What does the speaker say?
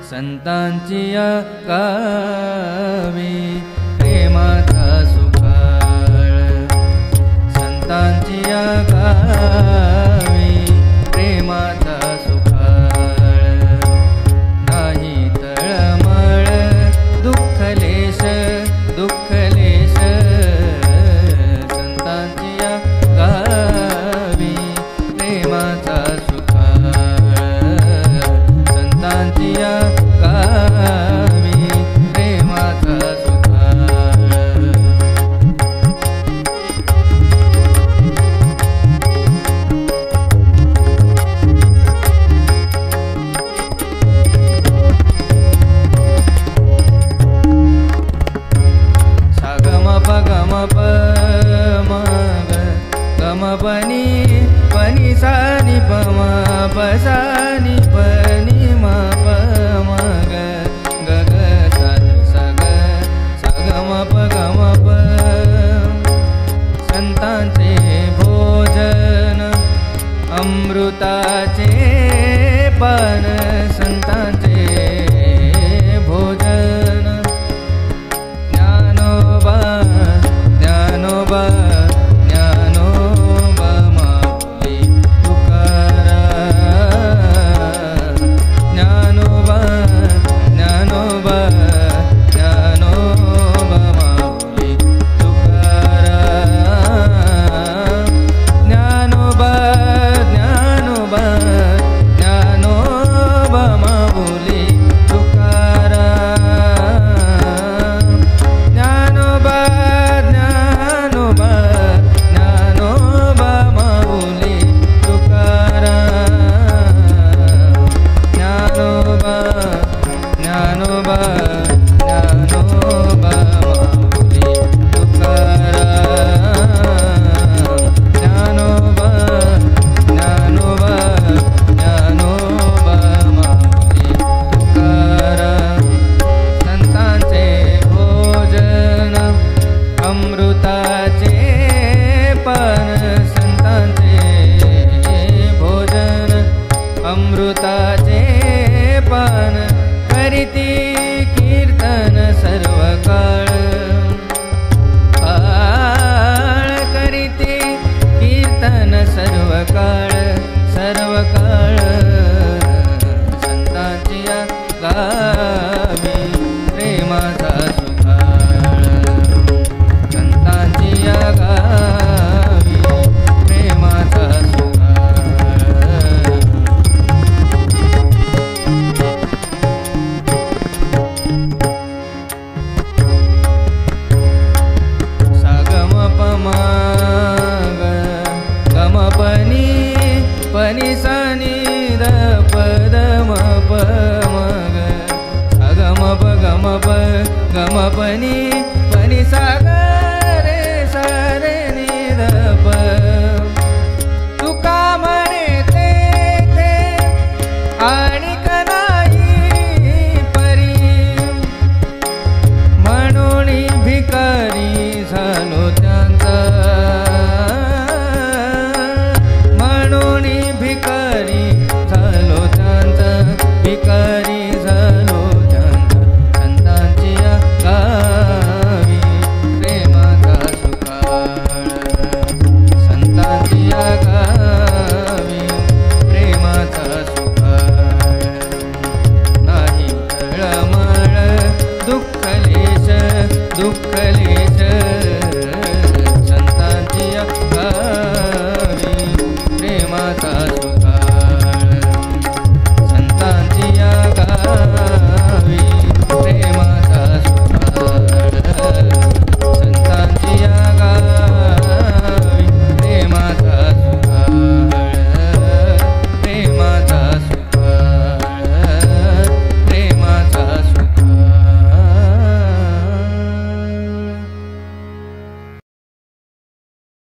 संतांची गावी प्रेमाचा सुकाळ, संतांची गावी प्रेमाचा सुकाळ, नाही तळमळ दुःखलेश दुःखलेश, संतांची गावी प्रेमाचा सुकाळ, संतांची गावी प्रेमाचा सुकाळ. सागमप गमप मग गमपनी पनी सानी पम पसानी पनी मप मग गग सानी सग सगमप गमप. संतांचे भोजन अमृताचे पान, संतांचे भोजन ज्ञानोबा ज्ञानोबा ज्ञानोबा माऊली तुकाराम, ज्ञानोबा ज्ञानोबा ज्ञानोबा माऊली तुकाराम, ज्ञानोबा ज्ञानोबा ज्ञानोबा माऊली तुकाराम, ज्ञानोबा ज्ञानोबा ज्ञानोबा माऊली तुकाराम, ज्ञानोबा ज्ञानोबा ज्ञानोबा माऊली तुकाराम, ज्ञानोबा ज्ञानोबा ज्ञानोबा माऊली तुकाराम. संतांचे भोजन अमृताचे पान, संतांचे भोजन अमृताचे पान, करीती कीर्तन सर्व काळ, काळ करीती कीर्तन सर्व काळ सर्व काळ, संतांची गावी प्रेमाचा सुकाळ, संतांची गावी प्रेमाचा सुकाळ. सागमप मग गमपनी पनी सानी द पद मप मग, सागमप गमप गमपनी पनी साग रे सा रे नि द प. तुका म्हणे तेथे आणिक नाही परी, म्हणून भिकारी झालो त्यांचा, म्हणून भिकारी झालो त्यांचा, भिकारी झालो त्यांचा. संतांची गावी प्रेमाचा सुकाळ, संतांची गावी प्रेमाचा सुकाळ, नाही तळमळ दुःखलेश दुःखलेश, संतांची गावी प्रेमाचा सुकाळ.